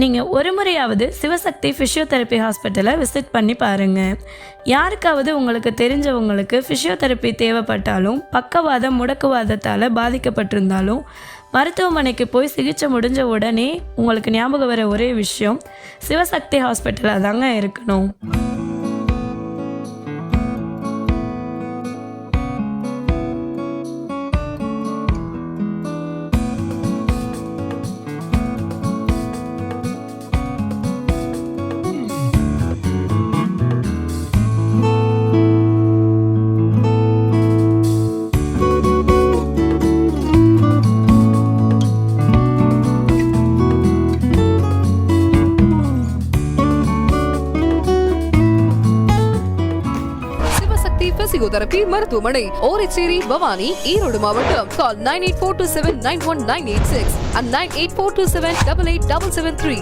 நீங்கள் ஒரு முறையாவது சிவசக்தி ஃபிசியோதெரப்பி ஹாஸ்பிட்டலை விசிட் பண்ணி பாருங்கள். யாருக்காவது உங்களுக்கு தெரிஞ்சவங்களுக்கு ஃபிசியோதெரப்பி தேவைப்பட்டாலும், பக்கவாதம் முடக்குவாதத்தால் பாதிக்கப்பட்டிருந்தாலும், மருத்துவமனைக்கு போய் சிகிச்சை முடிஞ்ச உடனே உங்களுக்கு ஞாபகம் வர ஒரே விஷயம் சிவசக்தி ஹாஸ்பிட்டலாக தாங்க இருக்கணும். பிசியோதெரபி மருத்துவமனை ஓரிச்சேரி, பவானி, ஈரோடு மாவட்டம். கால் 9842791986 and 9842788773.